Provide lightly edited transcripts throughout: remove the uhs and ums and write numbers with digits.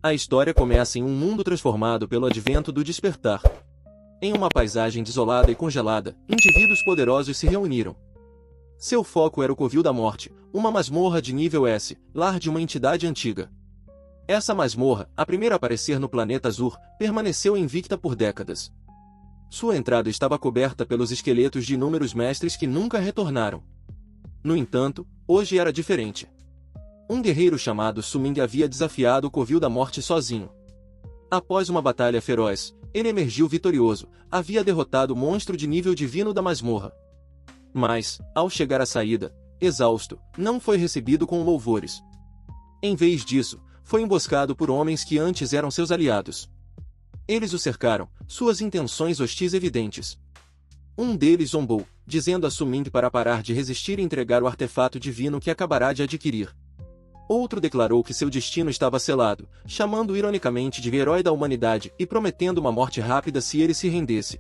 A história começa em um mundo transformado pelo advento do despertar. Em uma paisagem desolada e congelada, indivíduos poderosos se reuniram. Seu foco era o Covil da Morte, uma masmorra de nível S, lar de uma entidade antiga. Essa masmorra, a primeira a aparecer no planeta Azur, permaneceu invicta por décadas. Sua entrada estava coberta pelos esqueletos de inúmeros mestres que nunca retornaram. No entanto, hoje era diferente. Um guerreiro chamado Suming havia desafiado o Covil da Morte sozinho. Após uma batalha feroz, ele emergiu vitorioso, havia derrotado o monstro de nível divino da masmorra. Mas, ao chegar à saída, exausto, não foi recebido com louvores. Em vez disso, foi emboscado por homens que antes eram seus aliados. Eles o cercaram, suas intenções hostis evidentes. Um deles zombou, dizendo a Suming para parar de resistir e entregar o artefato divino que acabará de adquirir. Outro declarou que seu destino estava selado, chamando-o ironicamente de herói da humanidade e prometendo uma morte rápida se ele se rendesse.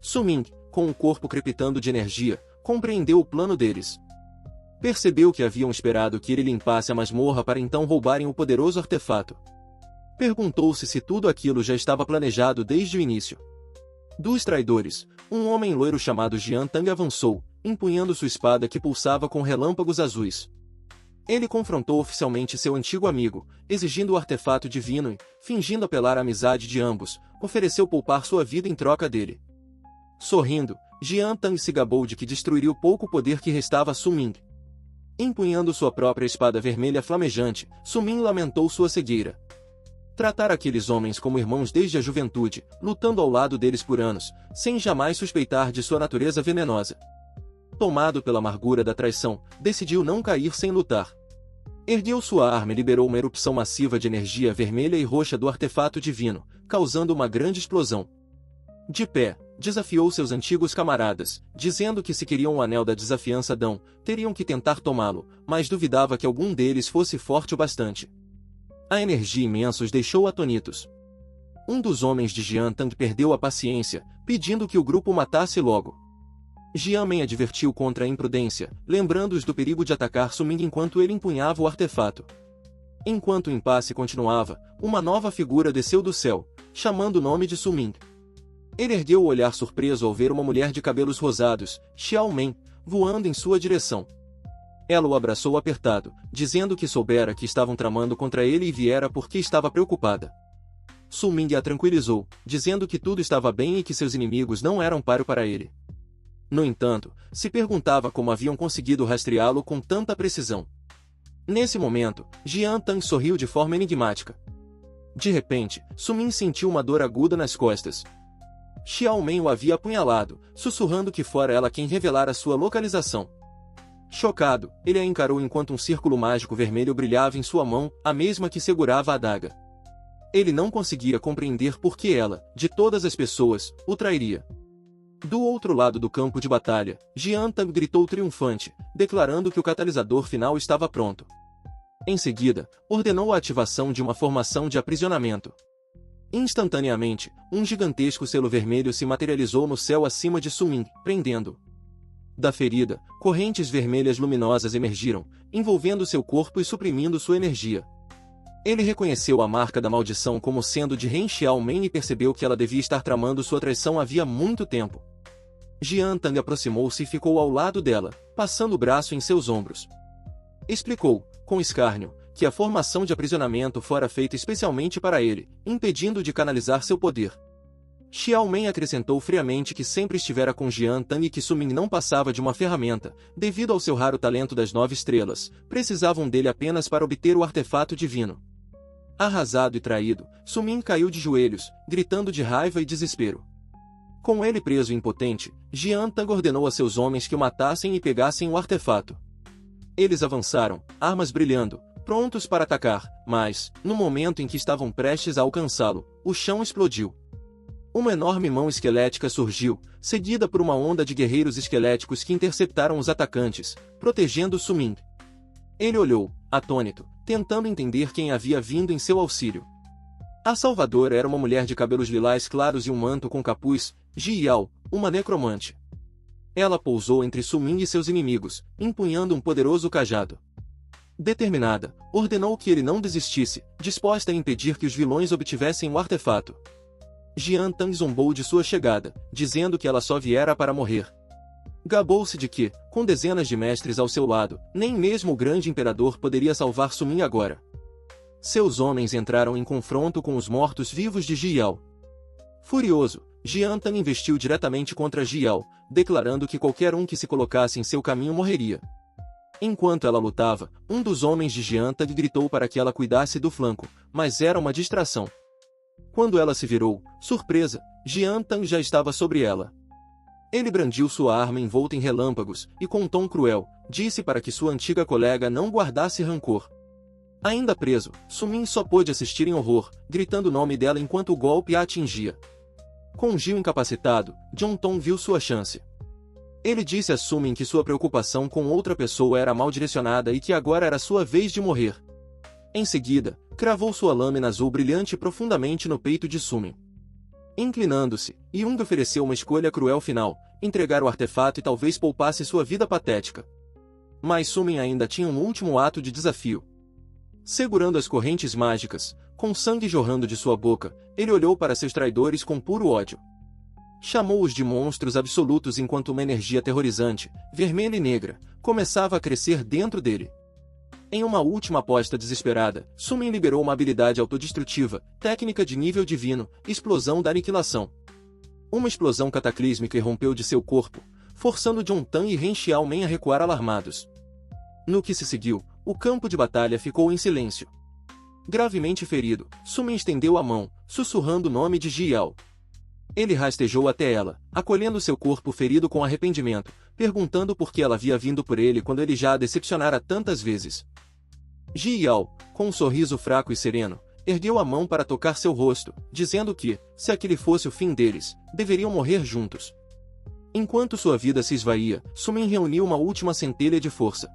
Suming, com o corpo crepitando de energia, compreendeu o plano deles. Percebeu que haviam esperado que ele limpasse a masmorra para então roubarem o poderoso artefato. Perguntou-se se tudo aquilo já estava planejado desde o início. Dos traidores, um homem loiro chamado Jian Tang avançou, empunhando sua espada que pulsava com relâmpagos azuis. Ele confrontou oficialmente seu antigo amigo, exigindo o artefato divino e, fingindo apelar à amizade de ambos, ofereceu poupar sua vida em troca dele. Sorrindo, Jian Tang se gabou de que destruiria o pouco poder que restava a Suming. Empunhando sua própria espada vermelha flamejante, Suming lamentou sua cegueira. Tratar aqueles homens como irmãos desde a juventude, lutando ao lado deles por anos, sem jamais suspeitar de sua natureza venenosa. Tomado pela amargura da traição, decidiu não cair sem lutar. Ergueu sua arma e liberou uma erupção massiva de energia vermelha e roxa do artefato divino, causando uma grande explosão. De pé, desafiou seus antigos camaradas, dizendo que se queriam o anel da desafiança Dão, teriam que tentar tomá-lo, mas duvidava que algum deles fosse forte o bastante. A energia imensa os deixou atônitos. Um dos homens de Jian Tang perdeu a paciência, pedindo que o grupo o matasse logo. Jian Men advertiu contra a imprudência, lembrando-os do perigo de atacar Suming enquanto ele empunhava o artefato. Enquanto o impasse continuava, uma nova figura desceu do céu, chamando o nome de Suming. Ele ergueu o olhar surpreso ao ver uma mulher de cabelos rosados, Xiao Men, voando em sua direção. Ela o abraçou apertado, dizendo que soubera que estavam tramando contra ele e viera porque estava preocupada. Suming a tranquilizou, dizendo que tudo estava bem e que seus inimigos não eram páreo para ele. No entanto, se perguntava como haviam conseguido rastreá-lo com tanta precisão. Nesse momento, Jian Tang sorriu de forma enigmática. De repente, Suming sentiu uma dor aguda nas costas. Xiao Men o havia apunhalado, sussurrando que fora ela quem revelara sua localização. Chocado, ele a encarou enquanto um círculo mágico vermelho brilhava em sua mão, a mesma que segurava a adaga. Ele não conseguia compreender por que ela, de todas as pessoas, o trairia. Do outro lado do campo de batalha, Jian Tang gritou triunfante, declarando que o catalisador final estava pronto. Em seguida, ordenou a ativação de uma formação de aprisionamento. Instantaneamente, um gigantesco selo vermelho se materializou no céu acima de Suming, prendendo-o. Da ferida, correntes vermelhas luminosas emergiram, envolvendo seu corpo e suprimindo sua energia. Ele reconheceu a marca da maldição como sendo de Ren Xiao Men e percebeu que ela devia estar tramando sua traição havia muito tempo. Jian Tang aproximou-se e ficou ao lado dela, passando o braço em seus ombros. Explicou, com escárnio, que a formação de aprisionamento fora feita especialmente para ele, impedindo de canalizar seu poder. Xiao Men acrescentou friamente que sempre estivera com Jian Tang e que Suming não passava de uma ferramenta, devido ao seu raro talento das 9 estrelas, precisavam dele apenas para obter o artefato divino. Arrasado e traído, Suming caiu de joelhos, gritando de raiva e desespero. Com ele preso e impotente, Jian Tang ordenou a seus homens que o matassem e pegassem o artefato. Eles avançaram, armas brilhando, prontos para atacar, mas, no momento em que estavam prestes a alcançá-lo, o chão explodiu. Uma enorme mão esquelética surgiu, seguida por uma onda de guerreiros esqueléticos que interceptaram os atacantes, protegendo Suming. Ele olhou, atônito, tentando entender quem havia vindo em seu auxílio. A salvadora era uma mulher de cabelos lilás claros e um manto com capuz, Ji Yao, uma necromante. Ela pousou entre Suming e seus inimigos, empunhando um poderoso cajado. Determinada, ordenou que ele não desistisse, disposta a impedir que os vilões obtivessem o artefato. Jian Tang zombou de sua chegada, dizendo que ela só viera para morrer. Gabou-se de que, com dezenas de mestres ao seu lado, nem mesmo o grande imperador poderia salvar Sumin agora. Seus homens entraram em confronto com os mortos-vivos de Jiao. Furioso, Jian Tang investiu diretamente contra Jiao, declarando que qualquer um que se colocasse em seu caminho morreria. Enquanto ela lutava, um dos homens de Jian Tang gritou para que ela cuidasse do flanco, mas era uma distração. Quando ela se virou, surpresa, Jian Tang já estava sobre ela. Ele brandiu sua arma envolta em relâmpagos, e com um tom cruel, disse para que sua antiga colega não guardasse rancor. Ainda preso, Sumin só pôde assistir em horror, gritando o nome dela enquanto o golpe a atingia. Com Gil incapacitado, John Tong viu sua chance. Ele disse a Sumin que sua preocupação com outra pessoa era mal direcionada e que agora era sua vez de morrer. Em seguida, cravou sua lâmina azul brilhante profundamente no peito de Sumin. Inclinando-se, Yung ofereceu uma escolha cruel final, entregar o artefato e talvez poupasse sua vida patética. Mas Sumin ainda tinha um último ato de desafio. Segurando as correntes mágicas, com sangue jorrando de sua boca, ele olhou para seus traidores com puro ódio. Chamou-os de monstros absolutos enquanto uma energia aterrorizante, vermelha e negra, começava a crescer dentro dele. Em uma última aposta desesperada, Sumin liberou uma habilidade autodestrutiva, técnica de nível divino, explosão da aniquilação. Uma explosão cataclísmica irrompeu de seu corpo, forçando John Tang e Ren Xiaomen a recuar alarmados. No que se seguiu, o campo de batalha ficou em silêncio. Gravemente ferido, Sumin estendeu a mão, sussurrando o nome de Jiao. Ele rastejou até ela, acolhendo seu corpo ferido com arrependimento, perguntando por que ela havia vindo por ele quando ele já a decepcionara tantas vezes. Jiao, com um sorriso fraco e sereno, ergueu a mão para tocar seu rosto, dizendo que, se aquele fosse o fim deles, deveriam morrer juntos. Enquanto sua vida se esvaía, Sumin reuniu uma última centelha de força.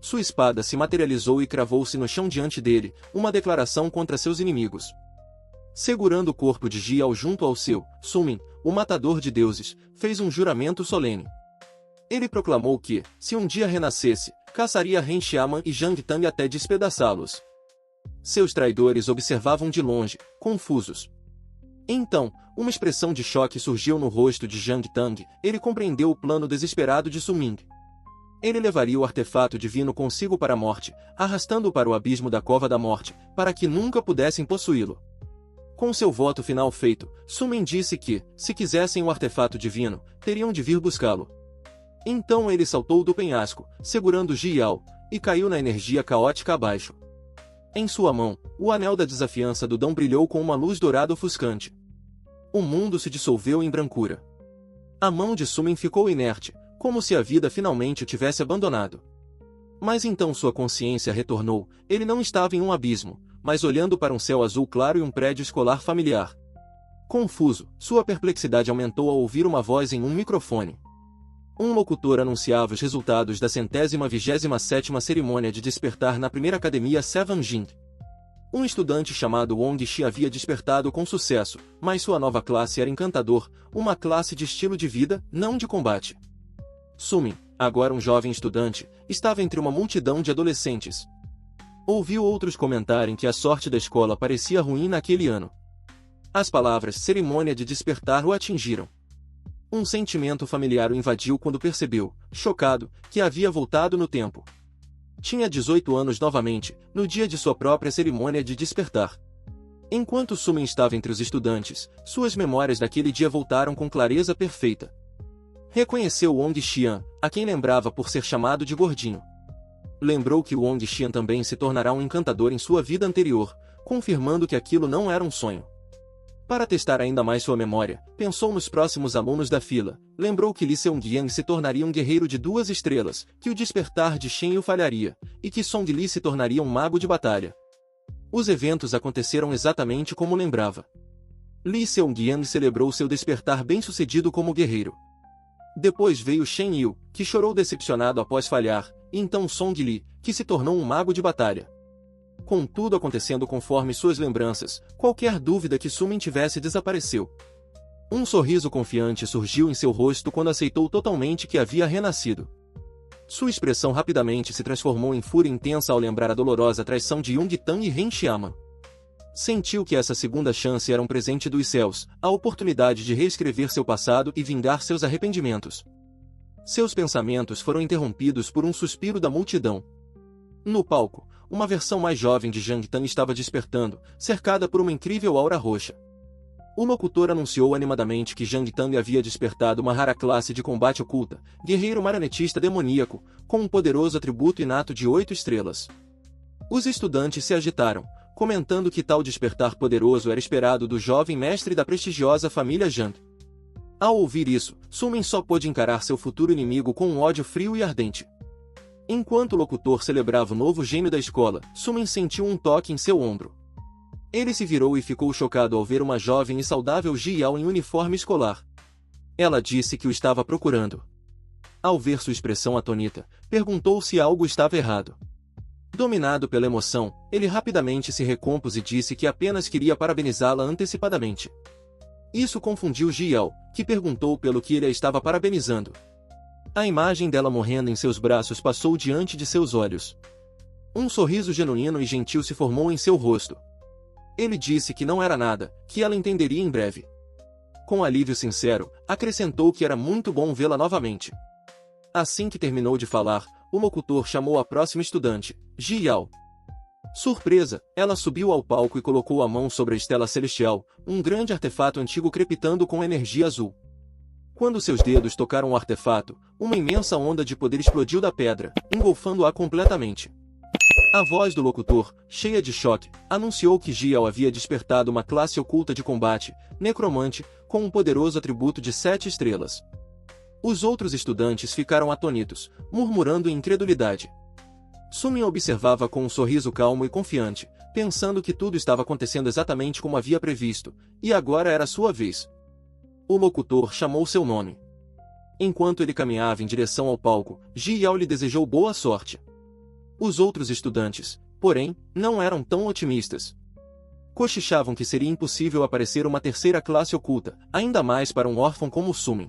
Sua espada se materializou e cravou-se no chão diante dele, uma declaração contra seus inimigos. Segurando o corpo de Jiao junto ao seu, Sumin, o matador de deuses, fez um juramento solene. Ele proclamou que, se um dia renascesse, caçaria Ren Xiaoman e Zhang Tang até despedaçá-los. Seus traidores observavam de longe, confusos. Então, uma expressão de choque surgiu no rosto de Zhang Tang, ele compreendeu o plano desesperado de Sumin. Ele levaria o artefato divino consigo para a morte, arrastando-o para o abismo da Cova da Morte, para que nunca pudessem possuí-lo. Com seu voto final feito, Sumin disse que, se quisessem o artefato divino, teriam de vir buscá-lo. Então ele saltou do penhasco, segurando Jiao, e caiu na energia caótica abaixo. Em sua mão, o anel da desafiança do Dão brilhou com uma luz dourada ofuscante. O mundo se dissolveu em brancura. A mão de Sumin ficou inerte, como se a vida finalmente o tivesse abandonado. Mas então sua consciência retornou, ele não estava em um abismo, mas olhando para um céu azul claro e um prédio escolar familiar. Confuso, sua perplexidade aumentou ao ouvir uma voz em um microfone. Um locutor anunciava os resultados da 127ª cerimônia de despertar na primeira academia Seven Jin. Um estudante chamado Wong Shi havia despertado com sucesso, mas sua nova classe era encantador, uma classe de estilo de vida, não de combate. Sumin, agora um jovem estudante, estava entre uma multidão de adolescentes. Ouviu outros comentarem que a sorte da escola parecia ruim naquele ano. As palavras cerimônia de despertar o atingiram. Um sentimento familiar o invadiu quando percebeu, chocado, que havia voltado no tempo. Tinha 18 anos novamente, no dia de sua própria cerimônia de despertar. Enquanto Sumin estava entre os estudantes, suas memórias daquele dia voltaram com clareza perfeita. Reconheceu Wong Xian, a quem lembrava por ser chamado de gordinho. Lembrou que Wong Xian também se tornará um encantador em sua vida anterior, confirmando que aquilo não era um sonho. Para testar ainda mais sua memória, pensou nos próximos alunos da fila, lembrou que Li Seung-yang se tornaria um guerreiro de 2 estrelas, que o despertar de Shen Yu falharia, e que Song Li se tornaria um mago de batalha. Os eventos aconteceram exatamente como lembrava. Li Seung-yang celebrou seu despertar bem-sucedido como guerreiro. Depois veio Shen Yu, que chorou decepcionado após falhar, e então Song Li, que se tornou um mago de batalha. Com tudo acontecendo conforme suas lembranças, qualquer dúvida que Sumin tivesse desapareceu. Um sorriso confiante surgiu em seu rosto quando aceitou totalmente que havia renascido. Sua expressão rapidamente se transformou em fúria intensa ao lembrar a dolorosa traição de Jung Tan e Ren Xiaoman. Sentiu que essa segunda chance era um presente dos céus, a oportunidade de reescrever seu passado e vingar seus arrependimentos. Seus pensamentos foram interrompidos por um suspiro da multidão. No palco, uma versão mais jovem de Jung Tan estava despertando, cercada por uma incrível aura roxa. O locutor anunciou animadamente que Jung Tan havia despertado uma rara classe de combate oculta, guerreiro marionetista demoníaco, com um poderoso atributo inato de 8 estrelas. Os estudantes se agitaram, comentando que tal despertar poderoso era esperado do jovem mestre da prestigiosa família Jung. Ao ouvir isso, Sumin só pôde encarar seu futuro inimigo com um ódio frio e ardente. Enquanto o locutor celebrava o novo gênio da escola, Sumin sentiu um toque em seu ombro. Ele se virou e ficou chocado ao ver uma jovem e saudável Ji Yao em uniforme escolar. Ela disse que o estava procurando. Ao ver sua expressão atônita, perguntou se algo estava errado. Dominado pela emoção, ele rapidamente se recompôs e disse que apenas queria parabenizá-la antecipadamente. Isso confundiu Ji Yao, que perguntou pelo que ele a estava parabenizando. A imagem dela morrendo em seus braços passou diante de seus olhos. Um sorriso genuíno e gentil se formou em seu rosto. Ele disse que não era nada, que ela entenderia em breve. Com alívio sincero, acrescentou que era muito bom vê-la novamente. Assim que terminou de falar, o locutor chamou a próxima estudante, Ji Yao. Surpresa, ela subiu ao palco e colocou a mão sobre a estela celestial, um grande artefato antigo crepitando com energia azul. Quando seus dedos tocaram o artefato, uma imensa onda de poder explodiu da pedra, engolfando-a completamente. A voz do locutor, cheia de choque, anunciou que Ji Yao havia despertado uma classe oculta de combate, necromante, com um poderoso atributo de 7 estrelas. Os outros estudantes ficaram atônitos, murmurando em incredulidade. Sumin observava com um sorriso calmo e confiante, pensando que tudo estava acontecendo exatamente como havia previsto, e agora era sua vez. O locutor chamou seu nome. Enquanto ele caminhava em direção ao palco, Ji Yao lhe desejou boa sorte. Os outros estudantes, porém, não eram tão otimistas. Cochichavam que seria impossível aparecer uma terceira classe oculta, ainda mais para um órfão como Sumin.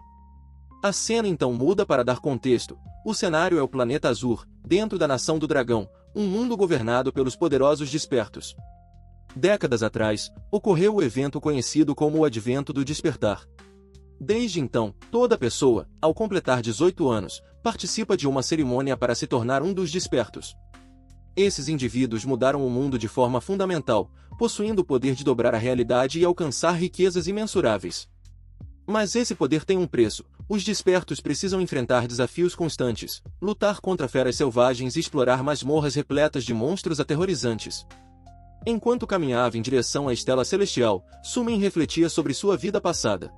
A cena então muda para dar contexto. O cenário é o planeta Azur, dentro da Nação do Dragão, um mundo governado pelos poderosos despertos. Décadas atrás, ocorreu o evento conhecido como o Advento do Despertar. Desde então, toda pessoa, ao completar 18 anos, participa de uma cerimônia para se tornar um dos despertos. Esses indivíduos mudaram o mundo de forma fundamental, possuindo o poder de dobrar a realidade e alcançar riquezas imensuráveis. Mas esse poder tem um preço. Os despertos precisam enfrentar desafios constantes, lutar contra feras selvagens e explorar masmorras repletas de monstros aterrorizantes. Enquanto caminhava em direção à estela celestial, Sumin refletia sobre sua vida passada.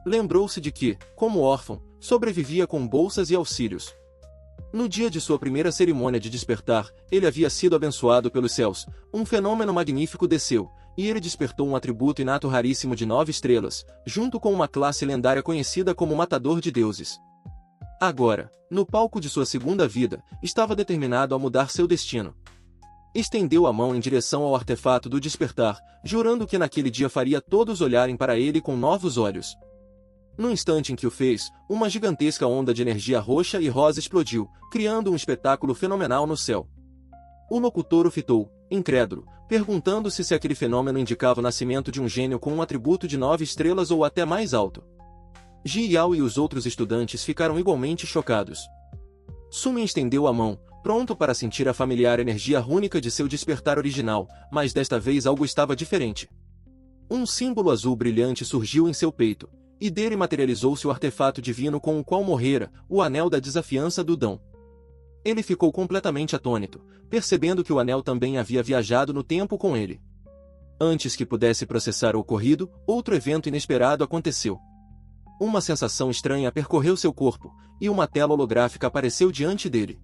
Lembrou-se de que, como órfão, sobrevivia com bolsas e auxílios. No dia de sua primeira cerimônia de despertar, ele havia sido abençoado pelos céus, um fenômeno magnífico desceu, e ele despertou um atributo inato raríssimo de 9 estrelas, junto com uma classe lendária conhecida como Matador de Deuses. Agora, no palco de sua segunda vida, estava determinado a mudar seu destino. Estendeu a mão em direção ao artefato do despertar, jurando que naquele dia faria todos olharem para ele com novos olhos. No instante em que o fez, uma gigantesca onda de energia roxa e rosa explodiu, criando um espetáculo fenomenal no céu. O locutor o fitou, incrédulo, perguntando-se se aquele fenômeno indicava o nascimento de um gênio com um atributo de 9 estrelas ou até mais alto. Ji Yao e os outros estudantes ficaram igualmente chocados. Sumin estendeu a mão, pronto para sentir a familiar energia rúnica de seu despertar original, mas desta vez algo estava diferente. Um símbolo azul brilhante surgiu em seu peito, e dele materializou-se o artefato divino com o qual morrera, o Anel da Desafiança do Dão. Ele ficou completamente atônito, percebendo que o anel também havia viajado no tempo com ele. Antes que pudesse processar o ocorrido, outro evento inesperado aconteceu. Uma sensação estranha percorreu seu corpo, e uma tela holográfica apareceu diante dele.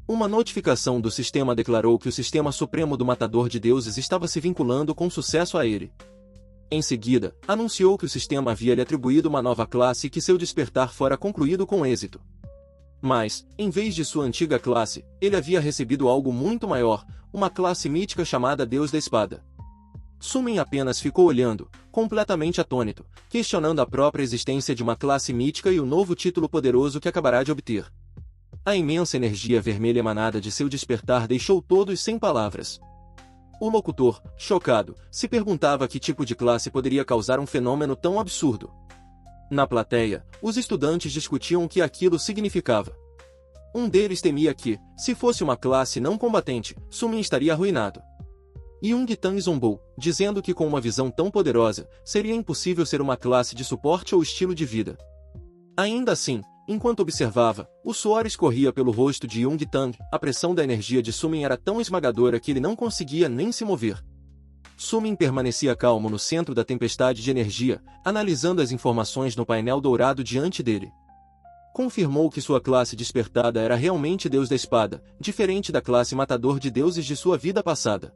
Uma notificação do sistema declarou que o Sistema Supremo do Matador de Deuses estava se vinculando com sucesso a ele. Em seguida, anunciou que o sistema havia lhe atribuído uma nova classe e que seu despertar fora concluído com êxito. Mas, em vez de sua antiga classe, ele havia recebido algo muito maior, uma classe mítica chamada Deus da Espada. Sumin apenas ficou olhando, completamente atônito, questionando a própria existência de uma classe mítica e o novo título poderoso que acabará de obter. A imensa energia vermelha emanada de seu despertar deixou todos sem palavras. O locutor, chocado, se perguntava que tipo de classe poderia causar um fenômeno tão absurdo. Na plateia, os estudantes discutiam o que aquilo significava. Um deles temia que, se fosse uma classe não combatente, Sumin estaria arruinado. Jung Tang zombou, dizendo que com uma visão tão poderosa, seria impossível ser uma classe de suporte ou estilo de vida. Ainda assim, enquanto observava, o suor escorria pelo rosto de Jung Tang, a pressão da energia de Sumin era tão esmagadora que ele não conseguia nem se mover. Sumin permanecia calmo no centro da tempestade de energia, analisando as informações no painel dourado diante dele. Confirmou que sua classe despertada era realmente Deus da Espada, diferente da classe matador de deuses de sua vida passada.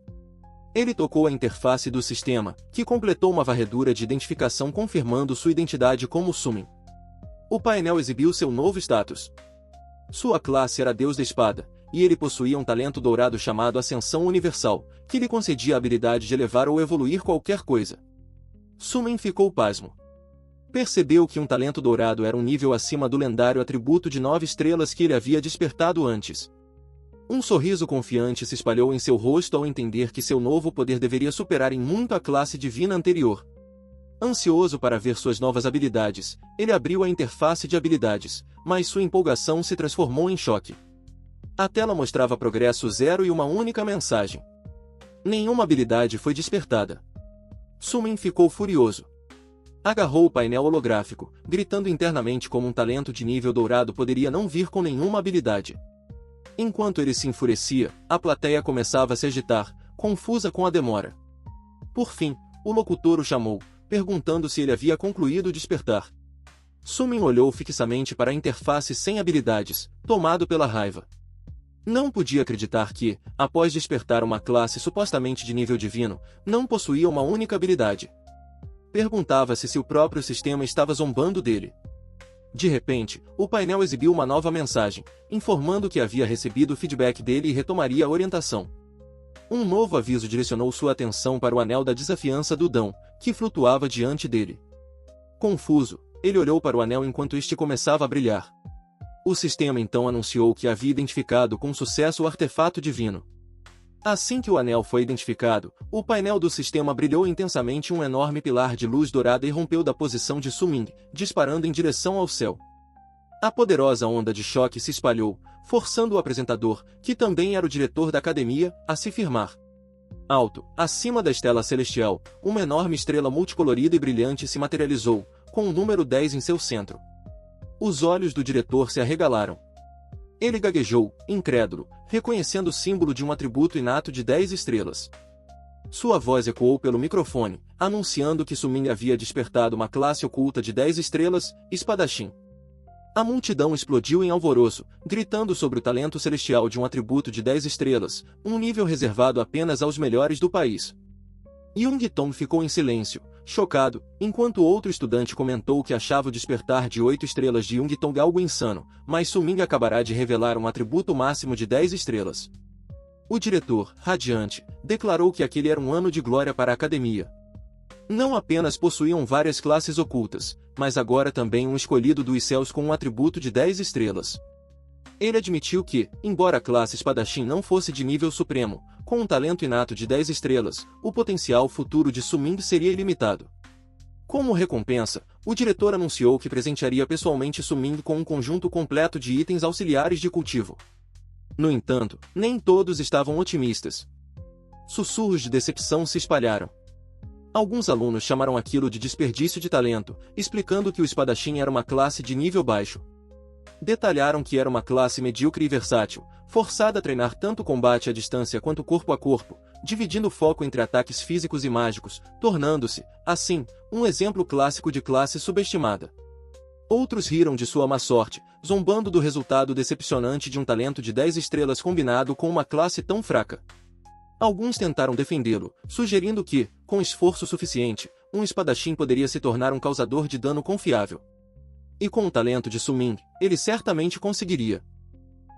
Ele tocou a interface do sistema, que completou uma varredura de identificação confirmando sua identidade como Sumin. O painel exibiu seu novo status. Sua classe era Deus da Espada, e ele possuía um talento dourado chamado Ascensão Universal, que lhe concedia a habilidade de elevar ou evoluir qualquer coisa. Sumin ficou pasmo. Percebeu que um talento dourado era um nível acima do lendário atributo de 9 estrelas que ele havia despertado antes. Um sorriso confiante se espalhou em seu rosto ao entender que seu novo poder deveria superar em muito a classe divina anterior. Ansioso para ver suas novas habilidades, ele abriu a interface de habilidades, mas sua empolgação se transformou em choque. A tela mostrava progresso 0 e uma única mensagem. Nenhuma habilidade foi despertada. Sumin ficou furioso. Agarrou o painel holográfico, gritando internamente como um talento de nível dourado poderia não vir com nenhuma habilidade. Enquanto ele se enfurecia, a plateia começava a se agitar, confusa com a demora. Por fim, o locutor o chamou, perguntando se ele havia concluído o despertar. Sumin olhou fixamente para a interface sem habilidades, tomado pela raiva. Não podia acreditar que, após despertar uma classe supostamente de nível divino, não possuía uma única habilidade. Perguntava-se se o próprio sistema estava zombando dele. De repente, o painel exibiu uma nova mensagem, informando que havia recebido o feedback dele e retomaria a orientação. Um novo aviso direcionou sua atenção para o anel da desafiança do Dão, que flutuava diante dele. Confuso, ele olhou para o anel enquanto este começava a brilhar. O sistema então anunciou que havia identificado com sucesso o artefato divino. Assim que o anel foi identificado, o painel do sistema brilhou intensamente e um enorme pilar de luz dourada irrompeu da posição de Sumin, disparando em direção ao céu. A poderosa onda de choque se espalhou, forçando o apresentador, que também era o diretor da academia, a se firmar. Alto, acima da estela celestial, uma enorme estrela multicolorida e brilhante se materializou, com o número 10 em seu centro. Os olhos do diretor se arregalaram. Ele gaguejou, incrédulo, reconhecendo o símbolo de um atributo inato de 10 estrelas. Sua voz ecoou pelo microfone, anunciando que Sumin havia despertado uma classe oculta de 10 estrelas, espadachim. A multidão explodiu em alvoroço, gritando sobre o talento celestial de um atributo de 10 estrelas, um nível reservado apenas aos melhores do país. Jung Tong ficou em silêncio, chocado, enquanto outro estudante comentou que achava o despertar de 8 estrelas de Jung Tong algo insano, mas Sumin acabará de revelar um atributo máximo de 10 estrelas. O diretor, radiante, declarou que aquele era um ano de glória para a academia. Não apenas possuíam várias classes ocultas, mas agora também um escolhido dos céus com um atributo de 10 estrelas. Ele admitiu que, embora a classe espadachim não fosse de nível supremo, com um talento inato de 10 estrelas, o potencial futuro de Sumin seria ilimitado. Como recompensa, o diretor anunciou que presentearia pessoalmente Sumin com um conjunto completo de itens auxiliares de cultivo. No entanto, nem todos estavam otimistas. Sussurros de decepção se espalharam. Alguns alunos chamaram aquilo de desperdício de talento, explicando que o espadachim era uma classe de nível baixo. Detalharam que era uma classe medíocre e versátil, forçada a treinar tanto combate à distância quanto corpo a corpo, dividindo o foco entre ataques físicos e mágicos, tornando-se, assim, um exemplo clássico de classe subestimada. Outros riram de sua má sorte, zombando do resultado decepcionante de um talento de 10 estrelas combinado com uma classe tão fraca. Alguns tentaram defendê-lo, sugerindo que, com esforço suficiente, um espadachim poderia se tornar um causador de dano confiável. E com o talento de Sumin, ele certamente conseguiria.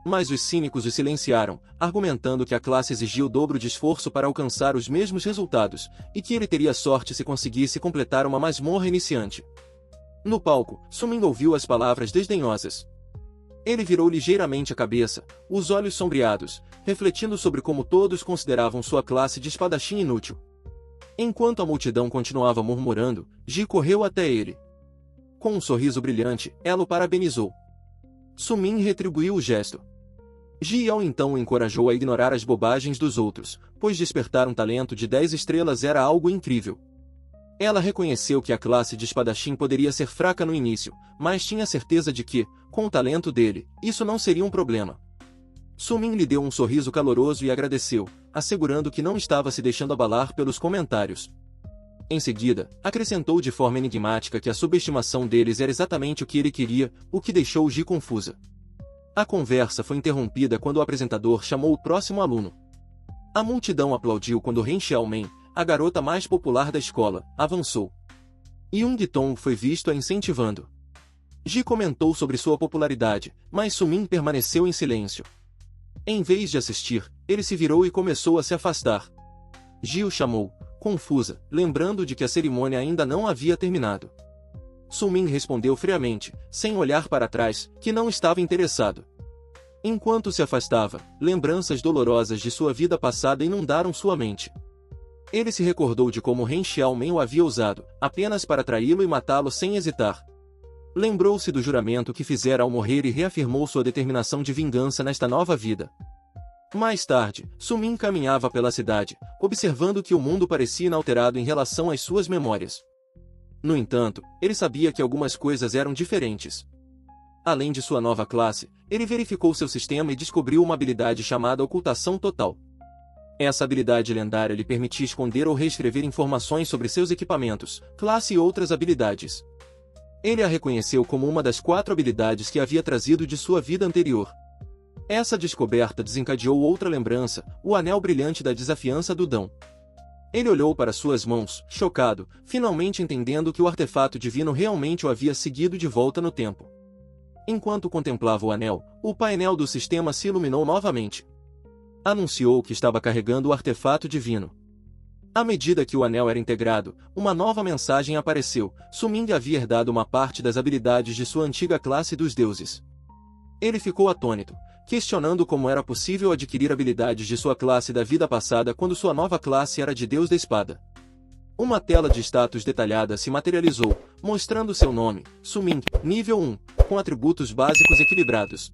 Mas os cínicos o silenciaram, argumentando que a classe exigia o dobro de esforço para alcançar os mesmos resultados, e que ele teria sorte se conseguisse completar uma masmorra iniciante. No palco, Sumin ouviu as palavras desdenhosas. Ele virou ligeiramente a cabeça, os olhos sombreados, refletindo sobre como todos consideravam sua classe de espadachim inútil. Enquanto a multidão continuava murmurando, Ji correu até ele. Com um sorriso brilhante, ela o parabenizou. Sumin retribuiu o gesto. Ji Yao então o encorajou a ignorar as bobagens dos outros, pois despertar um talento de 10 estrelas era algo incrível. Ela reconheceu que a classe de espadachim poderia ser fraca no início, mas tinha certeza de que, com o talento dele, isso não seria um problema. Sumin lhe deu um sorriso caloroso e agradeceu, assegurando que não estava se deixando abalar pelos comentários. Em seguida, acrescentou de forma enigmática que a subestimação deles era exatamente o que ele queria, o que deixou Ji confusa. A conversa foi interrompida quando o apresentador chamou o próximo aluno. A multidão aplaudiu quando Ren Xiaomen, a garota mais popular da escola, avançou. Yung Tong foi visto a incentivando. Ji comentou sobre sua popularidade, mas Sumin permaneceu em silêncio. Em vez de assistir, ele se virou e começou a se afastar. Ji o chamou, confusa, lembrando de que a cerimônia ainda não havia terminado. Sumin respondeu friamente, sem olhar para trás, que não estava interessado. Enquanto se afastava, lembranças dolorosas de sua vida passada inundaram sua mente. Ele se recordou de como Ren Xiaomen o havia usado, apenas para traí-lo e matá-lo sem hesitar. Lembrou-se do juramento que fizera ao morrer e reafirmou sua determinação de vingança nesta nova vida. Mais tarde, Sumin caminhava pela cidade, observando que o mundo parecia inalterado em relação às suas memórias. No entanto, ele sabia que algumas coisas eram diferentes. Além de sua nova classe, ele verificou seu sistema e descobriu uma habilidade chamada Ocultação Total. Essa habilidade lendária lhe permitia esconder ou reescrever informações sobre seus equipamentos, classe e outras habilidades. Ele a reconheceu como uma das 4 habilidades que havia trazido de sua vida anterior. Essa descoberta desencadeou outra lembrança, o anel brilhante da desafiança do Dão. Ele olhou para suas mãos, chocado, finalmente entendendo que o artefato divino realmente o havia seguido de volta no tempo. Enquanto contemplava o anel, o painel do sistema se iluminou novamente. Anunciou que estava carregando o artefato divino. À medida que o anel era integrado, uma nova mensagem apareceu. Sumin havia herdado uma parte das habilidades de sua antiga classe dos deuses. Ele ficou atônito, questionando como era possível adquirir habilidades de sua classe da vida passada quando sua nova classe era de Deus da Espada. Uma tela de status detalhada se materializou, mostrando seu nome, Sumin, nível 1, com atributos básicos equilibrados.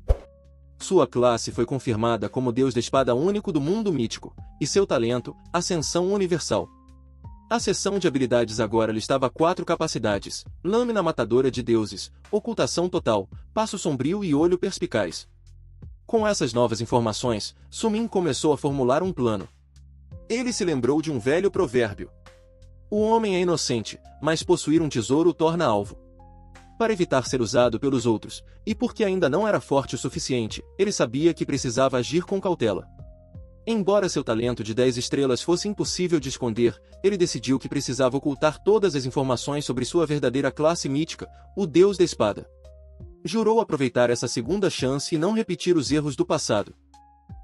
Sua classe foi confirmada como Deus da Espada único do mundo mítico, e seu talento, Ascensão Universal. A seção de habilidades agora listava 4 capacidades: Lâmina Matadora de Deuses, Ocultação Total, Passo Sombrio e Olho Perspicaz. Com essas novas informações, Sumin começou a formular um plano. Ele se lembrou de um velho provérbio. O homem é inocente, mas possuir um tesouro o torna alvo. Para evitar ser usado pelos outros, e porque ainda não era forte o suficiente, ele sabia que precisava agir com cautela. Embora seu talento de 10 estrelas fosse impossível de esconder, ele decidiu que precisava ocultar todas as informações sobre sua verdadeira classe mítica, o Deus da Espada. Jurou aproveitar essa segunda chance e não repetir os erros do passado.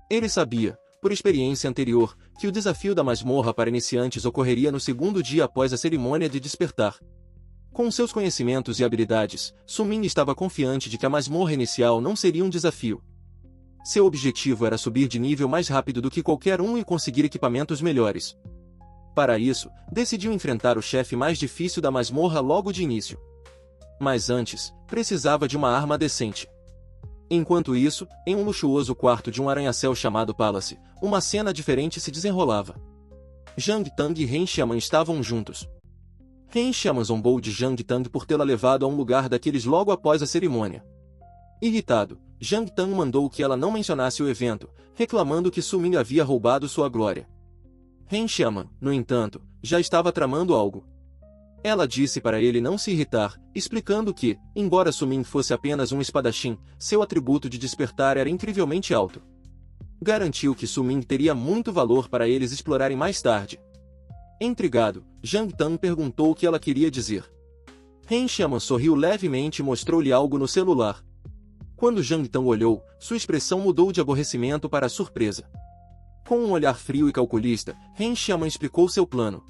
Ele sabia, por experiência anterior, que o desafio da masmorra para iniciantes ocorreria no segundo dia após a cerimônia de despertar. Com seus conhecimentos e habilidades, Sumin estava confiante de que a masmorra inicial não seria um desafio. Seu objetivo era subir de nível mais rápido do que qualquer um e conseguir equipamentos melhores. Para isso, decidiu enfrentar o chefe mais difícil da masmorra logo de início. Mas antes, precisava de uma arma decente. Enquanto isso, em um luxuoso quarto de um arranha-céu chamado Palace, uma cena diferente se desenrolava. Zhang Tang e Ren Xiaoman estavam juntos. Ren Xiaoman zombou de Zhang Tang por tê-la levado a um lugar daqueles logo após a cerimônia. Irritado, Zhang Tang mandou que ela não mencionasse o evento, reclamando que Sumin havia roubado sua glória. Ren Xiaoman, no entanto, já estava tramando algo. Ela disse para ele não se irritar, explicando que, embora Sumin fosse apenas um espadachim, seu atributo de despertar era incrivelmente alto. Garantiu que Sumin teria muito valor para eles explorarem mais tarde. Intrigado, Zhang Tang perguntou o que ela queria dizer. Ren Xiaoman sorriu levemente e mostrou-lhe algo no celular. Quando Zhang Tang olhou, sua expressão mudou de aborrecimento para surpresa. Com um olhar frio e calculista, Ren Xiaoman explicou seu plano.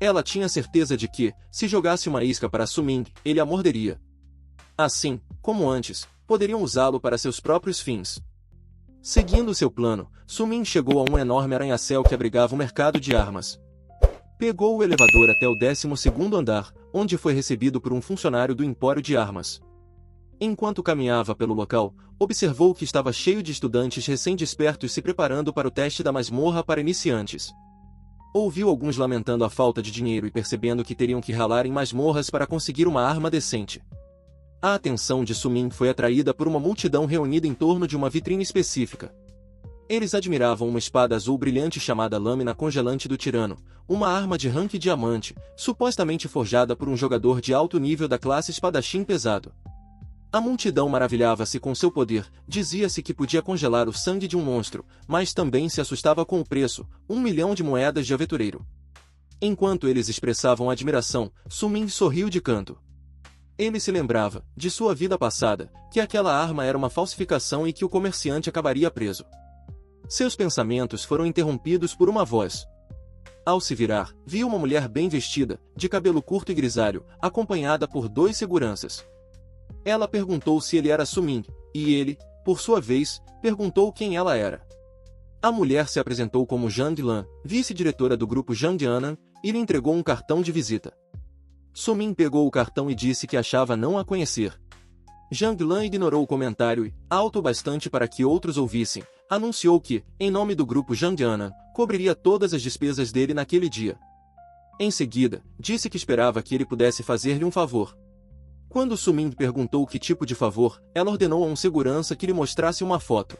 Ela tinha certeza de que, se jogasse uma isca para Sumin, ele a morderia. Assim, como antes, poderiam usá-lo para seus próprios fins. Seguindo seu plano, Sumin chegou a um enorme arranha-céu que abrigava um mercado de armas. Pegou o elevador até o 12º andar, onde foi recebido por um funcionário do Empório de Armas. Enquanto caminhava pelo local, observou que estava cheio de estudantes recém-despertos se preparando para o teste da masmorra para iniciantes. Ouviu alguns lamentando a falta de dinheiro e percebendo que teriam que ralar em masmorras para conseguir uma arma decente. A atenção de Sumin foi atraída por uma multidão reunida em torno de uma vitrine específica. Eles admiravam uma espada azul brilhante chamada Lâmina Congelante do Tirano, uma arma de rank diamante, supostamente forjada por um jogador de alto nível da classe espadachim pesado. A multidão maravilhava-se com seu poder, dizia-se que podia congelar o sangue de um monstro, mas também se assustava com o preço, 1 milhão de moedas de aventureiro. Enquanto eles expressavam admiração, Sumin sorriu de canto. Ele se lembrava, de sua vida passada, que aquela arma era uma falsificação e que o comerciante acabaria preso. Seus pensamentos foram interrompidos por uma voz. Ao se virar, viu uma mulher bem vestida, de cabelo curto e grisalho, acompanhada por 2 seguranças. Ela perguntou se ele era Sumin, e ele, por sua vez, perguntou quem ela era. A mulher se apresentou como Zhang Lan, vice-diretora do grupo Zhangdianan, e lhe entregou um cartão de visita. Sumin pegou o cartão e disse que achava não a conhecer. Zhang Lan ignorou o comentário e, alto bastante para que outros ouvissem, anunciou que, em nome do grupo Zhangdianan, cobriria todas as despesas dele naquele dia. Em seguida, disse que esperava que ele pudesse fazer-lhe um favor. Quando Sumin perguntou que tipo de favor, ela ordenou a um segurança que lhe mostrasse uma foto.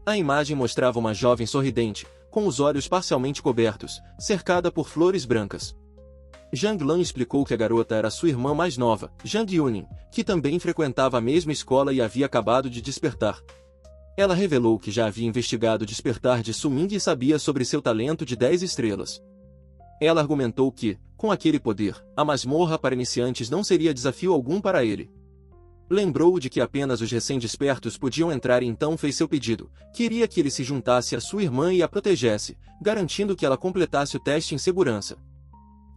A imagem mostrava uma jovem sorridente, com os olhos parcialmente cobertos, cercada por flores brancas. Zhang Lan explicou que a garota era sua irmã mais nova, Zhang Yunin, que também frequentava a mesma escola e havia acabado de despertar. Ela revelou que já havia investigado o despertar de Sumin e sabia sobre seu talento de 10 estrelas. Ela argumentou que, com aquele poder, a masmorra para iniciantes não seria desafio algum para ele. Lembrou de que apenas os recém-despertos podiam entrar e então fez seu pedido. Queria que ele se juntasse à sua irmã e a protegesse, garantindo que ela completasse o teste em segurança.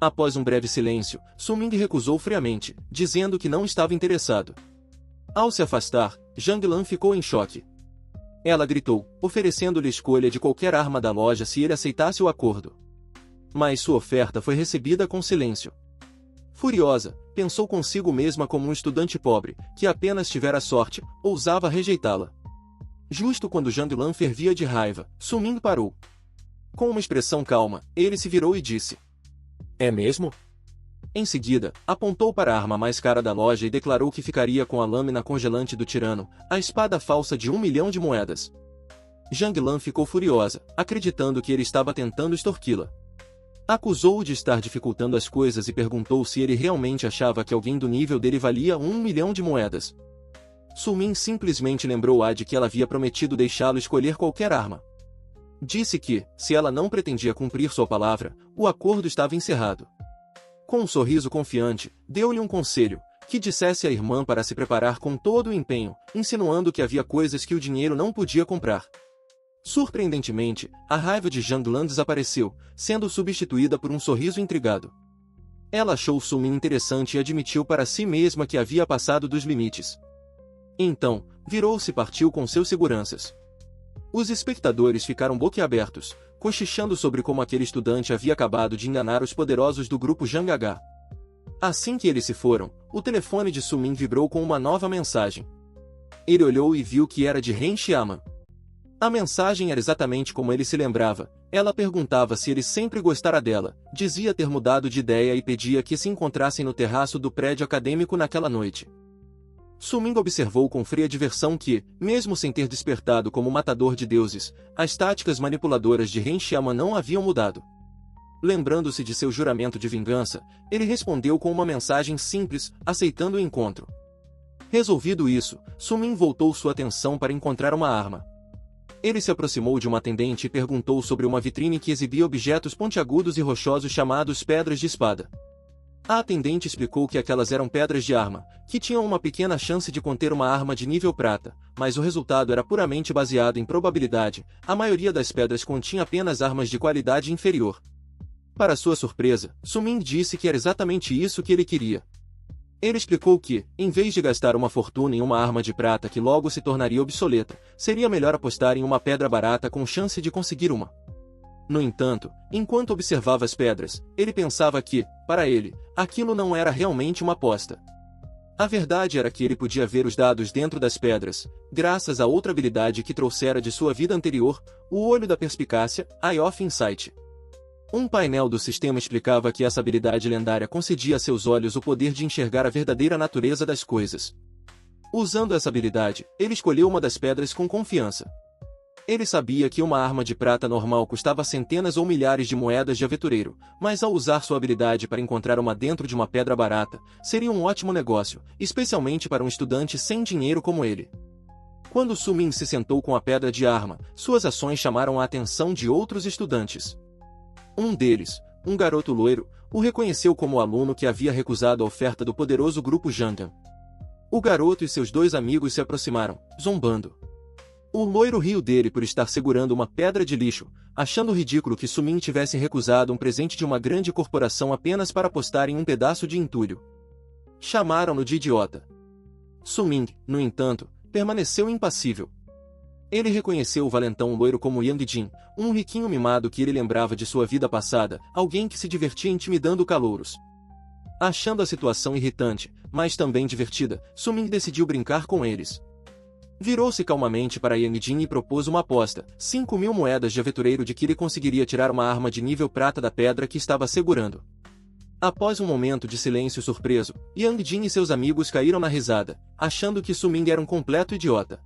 Após um breve silêncio, Sumin recusou friamente, dizendo que não estava interessado. Ao se afastar, Zhang Lan ficou em choque. Ela gritou, oferecendo-lhe escolha de qualquer arma da loja se ele aceitasse o acordo. Mas sua oferta foi recebida com silêncio. Furiosa, pensou consigo mesma como um estudante pobre, que apenas tivera sorte, ousava rejeitá-la. Justo quando Zhang Lan fervia de raiva, Sumin parou. Com uma expressão calma, ele se virou e disse: "É mesmo?" Em seguida, apontou para a arma mais cara da loja e declarou que ficaria com a lâmina congelante do tirano, a espada falsa de 1 milhão de moedas. Zhang Lan ficou furiosa, acreditando que ele estava tentando extorquí-la. Acusou-o de estar dificultando as coisas e perguntou se ele realmente achava que alguém do nível dele valia 1 milhão de moedas. Sumin simplesmente lembrou-a de que ela havia prometido deixá-lo escolher qualquer arma. Disse que, se ela não pretendia cumprir sua palavra, o acordo estava encerrado. Com um sorriso confiante, deu-lhe um conselho, que dissesse à irmã para se preparar com todo o empenho, insinuando que havia coisas que o dinheiro não podia comprar. Surpreendentemente, a raiva de Zhang Lan desapareceu, sendo substituída por um sorriso intrigado. Ela achou Sumin interessante e admitiu para si mesma que havia passado dos limites. Então, virou-se e partiu com seus seguranças. Os espectadores ficaram boquiabertos, cochichando sobre como aquele estudante havia acabado de enganar os poderosos do grupo Zhang H. Assim que eles se foram, o telefone de Sumin vibrou com uma nova mensagem. Ele olhou e viu que era de Ren Xiaman. A mensagem era exatamente como ele se lembrava. Ela perguntava se ele sempre gostara dela, dizia ter mudado de ideia e pedia que se encontrassem no terraço do prédio acadêmico naquela noite. Sumin observou com fria diversão que, mesmo sem ter despertado como matador de deuses, as táticas manipuladoras de Ren Xiaman não haviam mudado. Lembrando-se de seu juramento de vingança, ele respondeu com uma mensagem simples, aceitando o encontro. Resolvido isso, Sumin voltou sua atenção para encontrar uma arma. Ele se aproximou de uma atendente e perguntou sobre uma vitrine que exibia objetos pontiagudos e rochosos chamados pedras de espada. A atendente explicou que aquelas eram pedras de arma, que tinham uma pequena chance de conter uma arma de nível prata, mas o resultado era puramente baseado em probabilidade. A maioria das pedras continha apenas armas de qualidade inferior. Para sua surpresa, Sumin disse que era exatamente isso que ele queria. Ele explicou que, em vez de gastar uma fortuna em uma arma de prata que logo se tornaria obsoleta, seria melhor apostar em uma pedra barata com chance de conseguir uma. No entanto, enquanto observava as pedras, ele pensava que, para ele, aquilo não era realmente uma aposta. A verdade era que ele podia ver os dados dentro das pedras, graças a outra habilidade que trouxera de sua vida anterior, o olho da perspicácia, Eye of Insight. Um painel do sistema explicava que essa habilidade lendária concedia a seus olhos o poder de enxergar a verdadeira natureza das coisas. Usando essa habilidade, ele escolheu uma das pedras com confiança. Ele sabia que uma arma de prata normal custava centenas ou milhares de moedas de aventureiro, mas ao usar sua habilidade para encontrar uma dentro de uma pedra barata, seria um ótimo negócio, especialmente para um estudante sem dinheiro como ele. Quando Su Ming se sentou com a pedra de arma, suas ações chamaram a atenção de outros estudantes. Um deles, um garoto loiro, o reconheceu como o aluno que havia recusado a oferta do poderoso grupo Jandan. O garoto e seus dois amigos se aproximaram, zombando. O loiro riu dele por estar segurando uma pedra de lixo, achando ridículo que Su Ming tivesse recusado um presente de uma grande corporação apenas para apostar em um pedaço de entulho. Chamaram-no de idiota. Su Ming, no entanto, permaneceu impassível. Ele reconheceu o valentão loiro como Yang Jin, um riquinho mimado que ele lembrava de sua vida passada, alguém que se divertia intimidando calouros. Achando a situação irritante, mas também divertida, Su Ming decidiu brincar com eles. Virou-se calmamente para Yang Jin e propôs uma aposta, 5.000 moedas de aventureiro de que ele conseguiria tirar uma arma de nível prata da pedra que estava segurando. Após um momento de silêncio surpreso, Yang Jin e seus amigos caíram na risada, achando que Su Ming era um completo idiota.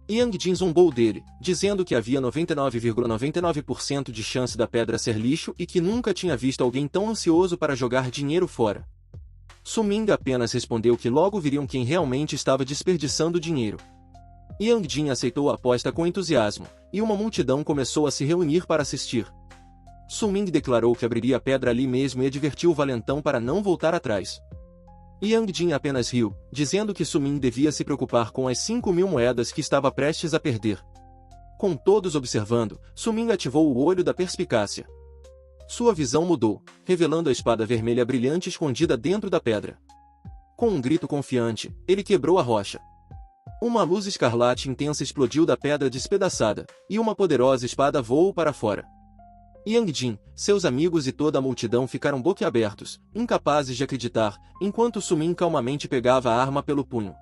Yang Jin zombou dele, dizendo que havia 99,99% de chance da pedra ser lixo e que nunca tinha visto alguém tão ansioso para jogar dinheiro fora. Su Ming apenas respondeu que logo viriam quem realmente estava desperdiçando dinheiro. Yang Jin aceitou a aposta com entusiasmo, e uma multidão começou a se reunir para assistir. Su Ming declarou que abriria a pedra ali mesmo e advertiu o valentão para não voltar atrás. Yang Jin apenas riu, dizendo que Su Ming devia se preocupar com as 5.000 moedas que estava prestes a perder. Com todos observando, Su Ming ativou o olho da perspicácia. Sua visão mudou, revelando a espada vermelha brilhante escondida dentro da pedra. Com um grito confiante, ele quebrou a rocha. Uma luz escarlate intensa explodiu da pedra despedaçada, e uma poderosa espada voou para fora. Yang Jin, seus amigos e toda a multidão ficaram boquiabertos, incapazes de acreditar, enquanto Su Ming calmamente pegava a arma pelo punho.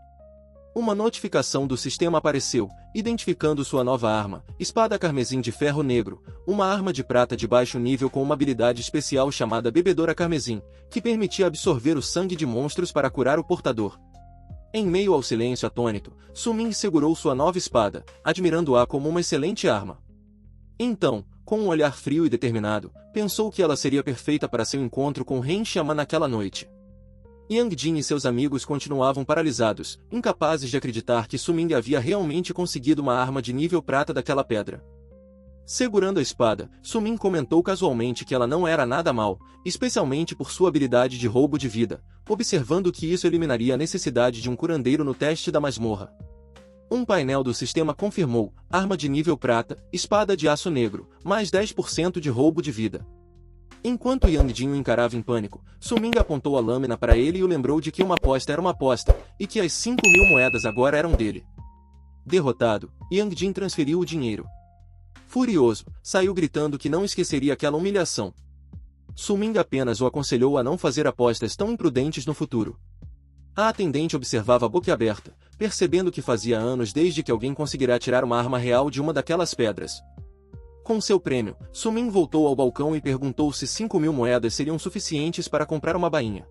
Uma notificação do sistema apareceu, identificando sua nova arma, espada carmesim de ferro negro, uma arma de prata de baixo nível com uma habilidade especial chamada Bebedora Carmesim, que permitia absorver o sangue de monstros para curar o portador. Em meio ao silêncio atônito, Su Ming segurou sua nova espada, admirando-a como uma excelente arma. Então, com um olhar frio e determinado, pensou que ela seria perfeita para seu encontro com Ren Xiaoman naquela noite. Yang Jin e seus amigos continuavam paralisados, incapazes de acreditar que Su Ming havia realmente conseguido uma arma de nível prata daquela pedra. Segurando a espada, Su Ming comentou casualmente que ela não era nada mal, especialmente por sua habilidade de roubo de vida, observando que isso eliminaria a necessidade de um curandeiro no teste da masmorra. Um painel do sistema confirmou, arma de nível prata, espada de aço negro, mais 10% de roubo de vida. Enquanto Yang Jin o encarava em pânico, Su Ming apontou a lâmina para ele e o lembrou de que uma aposta era uma aposta, e que as 5.000 moedas agora eram dele. Derrotado, Yang Jin transferiu o dinheiro. Furioso, saiu gritando que não esqueceria aquela humilhação. Su Ming apenas o aconselhou a não fazer apostas tão imprudentes no futuro. A atendente observava boquiaberta, percebendo que fazia anos desde que alguém conseguirá tirar uma arma real de uma daquelas pedras. Com seu prêmio, Su Ming voltou ao balcão e perguntou se 5.000 moedas seriam suficientes para comprar uma bainha.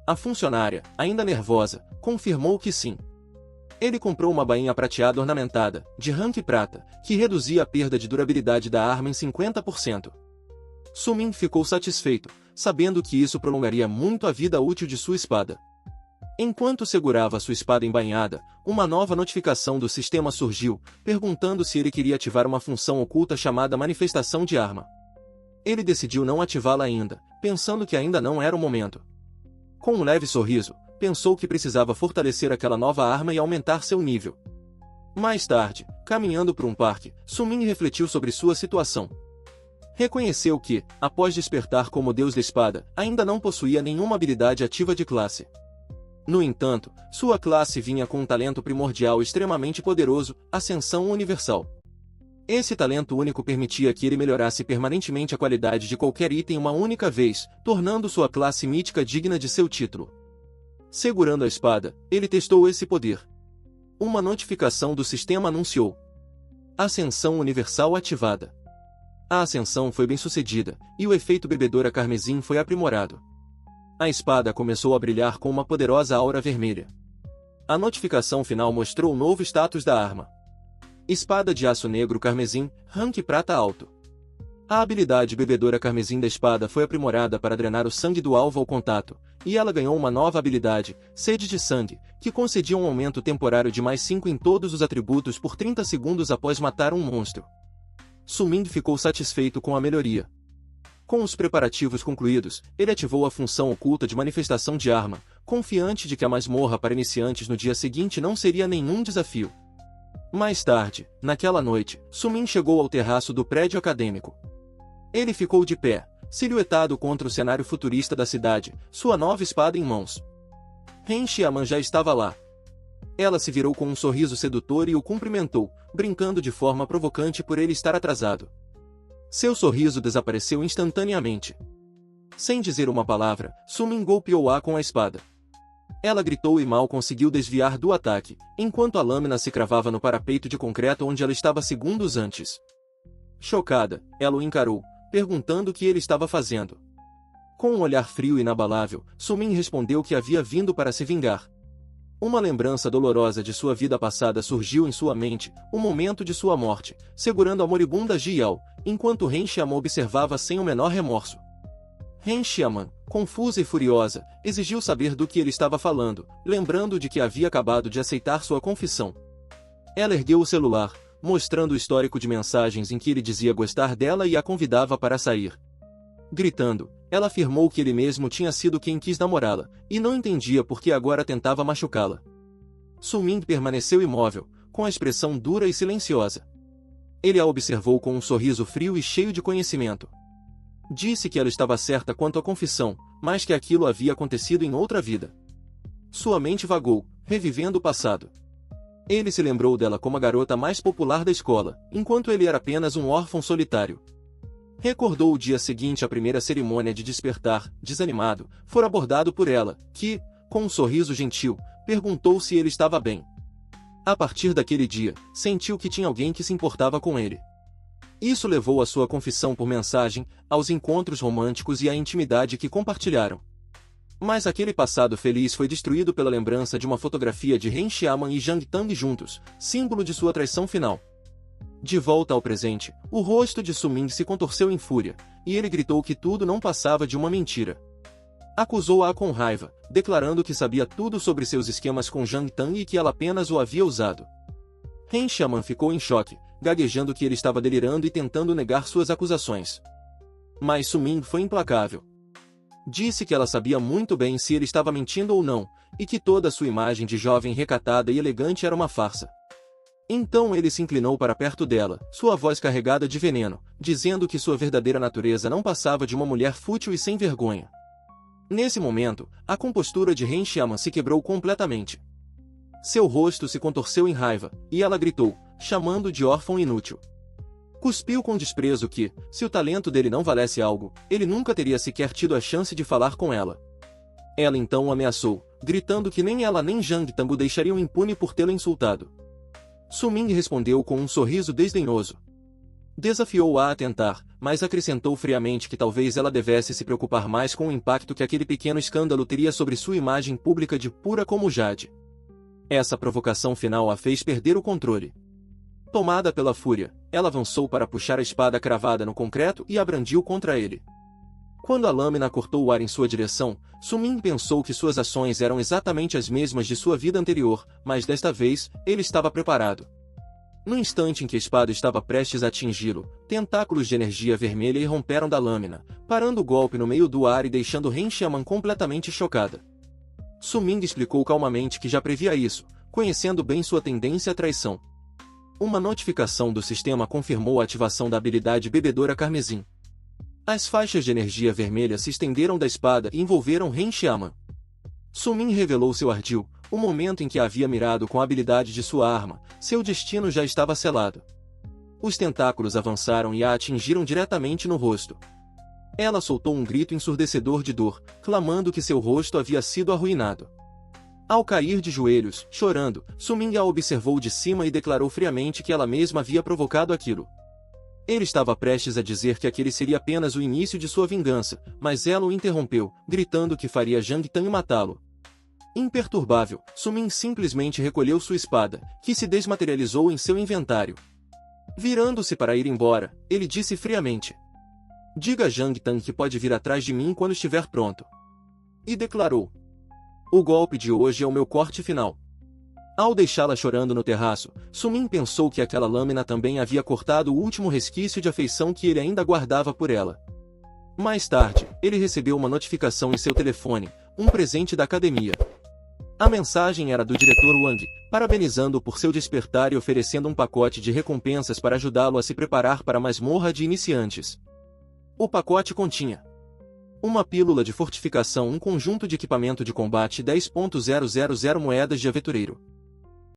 A funcionária, ainda nervosa, confirmou que sim. Ele comprou uma bainha prateada ornamentada, de rank prata, que reduzia a perda de durabilidade da arma em 50%. Su Ming ficou satisfeito, sabendo que isso prolongaria muito a vida útil de sua espada. Enquanto segurava sua espada embainhada, uma nova notificação do sistema surgiu, perguntando se ele queria ativar uma função oculta chamada Manifestação de Arma. Ele decidiu não ativá-la ainda, pensando que ainda não era o momento. Com um leve sorriso, pensou que precisava fortalecer aquela nova arma e aumentar seu nível. Mais tarde, caminhando por um parque, Su Ming refletiu sobre sua situação. Reconheceu que, após despertar como Deus da Espada, ainda não possuía nenhuma habilidade ativa de classe. No entanto, sua classe vinha com um talento primordial extremamente poderoso, Ascensão Universal. Esse talento único permitia que ele melhorasse permanentemente a qualidade de qualquer item uma única vez, tornando sua classe mítica digna de seu título. Segurando a espada, ele testou esse poder. Uma notificação do sistema anunciou: Ascensão Universal ativada. A ascensão foi bem sucedida, e o efeito bebedora carmesim foi aprimorado. A espada começou a brilhar com uma poderosa aura vermelha. A notificação final mostrou o novo status da arma: Espada de aço negro carmesim, rank prata alto. A habilidade bebedora carmesim da espada foi aprimorada para drenar o sangue do alvo ao contato, e ela ganhou uma nova habilidade, Sede de Sangue, que concedia um aumento temporário de mais 5 em todos os atributos por 30 segundos após matar um monstro. Suming ficou satisfeito com a melhoria. Com os preparativos concluídos, ele ativou a função oculta de manifestação de arma, confiante de que a masmorra para iniciantes no dia seguinte não seria nenhum desafio. Mais tarde, naquela noite, Suming chegou ao terraço do prédio acadêmico. Ele ficou de pé, silhuetado contra o cenário futurista da cidade, sua nova espada em mãos. Ren Xiaoman já estava lá. Ela se virou com um sorriso sedutor e o cumprimentou, brincando de forma provocante por ele estar atrasado. Seu sorriso desapareceu instantaneamente. Sem dizer uma palavra, Suming golpeou-a com a espada. Ela gritou e mal conseguiu desviar do ataque, enquanto a lâmina se cravava no parapeito de concreto onde ela estava segundos antes. Chocada, ela o encarou, perguntando o que ele estava fazendo. Com um olhar frio e inabalável, Suming respondeu que havia vindo para se vingar. Uma lembrança dolorosa de sua vida passada surgiu em sua mente, o momento de sua morte, segurando a moribunda Ji Yao, enquanto Ren Xiaoman observava sem o menor remorso. Ren Xiaoman, confusa e furiosa, exigiu saber do que ele estava falando, lembrando de que havia acabado de aceitar sua confissão. Ela ergueu o celular, mostrando o histórico de mensagens em que ele dizia gostar dela e a convidava para sair. Gritando, ela afirmou que ele mesmo tinha sido quem quis namorá-la, e não entendia por que agora tentava machucá-la. Suming permaneceu imóvel, com a expressão dura e silenciosa. Ele a observou com um sorriso frio e cheio de conhecimento. Disse que ela estava certa quanto à confissão, mas que aquilo havia acontecido em outra vida. Sua mente vagou, revivendo o passado. Ele se lembrou dela como a garota mais popular da escola, enquanto ele era apenas um órfão solitário. Recordou o dia seguinte à primeira cerimônia de despertar, desanimado, fora abordado por ela, que, com um sorriso gentil, perguntou se ele estava bem. A partir daquele dia, sentiu que tinha alguém que se importava com ele. Isso levou à sua confissão por mensagem, aos encontros românticos e à intimidade que compartilharam. Mas aquele passado feliz foi destruído pela lembrança de uma fotografia de Ren Xiaoman e Zhang Tang juntos, símbolo de sua traição final. De volta ao presente, o rosto de Suming se contorceu em fúria, e ele gritou que tudo não passava de uma mentira. Acusou-a com raiva, declarando que sabia tudo sobre seus esquemas com Zhang Tang e que ela apenas o havia usado. Ren Xiaoman ficou em choque, gaguejando que ele estava delirando e tentando negar suas acusações. Mas Suming foi implacável. Disse que ela sabia muito bem se ele estava mentindo ou não, e que toda sua imagem de jovem recatada e elegante era uma farsa. Então ele se inclinou para perto dela, sua voz carregada de veneno, dizendo que sua verdadeira natureza não passava de uma mulher fútil e sem vergonha. Nesse momento, a compostura de Ren Xiaoman se quebrou completamente. Seu rosto se contorceu em raiva, e ela gritou, chamando de órfão inútil. Cuspiu com desprezo que, se o talento dele não valesse algo, ele nunca teria sequer tido a chance de falar com ela. Ela então o ameaçou, gritando que nem ela nem Zhang Tang o deixariam impune por tê-lo insultado. Suming respondeu com um sorriso desdenhoso. Desafiou-a a tentar, mas acrescentou friamente que talvez ela devesse se preocupar mais com o impacto que aquele pequeno escândalo teria sobre sua imagem pública de pura como Jade. Essa provocação final a fez perder o controle. Tomada pela fúria, ela avançou para puxar a espada cravada no concreto e a brandiu contra ele. Quando a lâmina cortou o ar em sua direção, Suming pensou que suas ações eram exatamente as mesmas de sua vida anterior, mas desta vez, ele estava preparado. No instante em que a espada estava prestes a atingi-lo, tentáculos de energia vermelha irromperam da lâmina, parando o golpe no meio do ar e deixando Ren Xiaoman completamente chocada. Suming explicou calmamente que já previa isso, conhecendo bem sua tendência à traição. Uma notificação do sistema confirmou a ativação da habilidade bebedora carmesim. As faixas de energia vermelha se estenderam da espada e envolveram Ren Xiaoman. Sumin revelou seu ardil, o momento em que a havia mirado com a habilidade de sua arma, seu destino já estava selado. Os tentáculos avançaram e a atingiram diretamente no rosto. Ela soltou um grito ensurdecedor de dor, clamando que seu rosto havia sido arruinado. Ao cair de joelhos, chorando, Sumin a observou de cima e declarou friamente que ela mesma havia provocado aquilo. Ele estava prestes a dizer que aquele seria apenas o início de sua vingança, mas ela o interrompeu, gritando que faria Jang Tan matá-lo. Imperturbável, Sumin simplesmente recolheu sua espada, que se desmaterializou em seu inventário. Virando-se para ir embora, ele disse friamente: "Diga a Jang Tan que pode vir atrás de mim quando estiver pronto." E declarou: "O golpe de hoje é o meu corte final." Ao deixá-la chorando no terraço, Sumin pensou que aquela lâmina também havia cortado o último resquício de afeição que ele ainda guardava por ela. Mais tarde, ele recebeu uma notificação em seu telefone, um presente da academia. A mensagem era do diretor Wang, parabenizando-o por seu despertar e oferecendo um pacote de recompensas para ajudá-lo a se preparar para a masmorra de iniciantes. O pacote continha uma pílula de fortificação, um conjunto de equipamento de combate 10.000 moedas de aventureiro,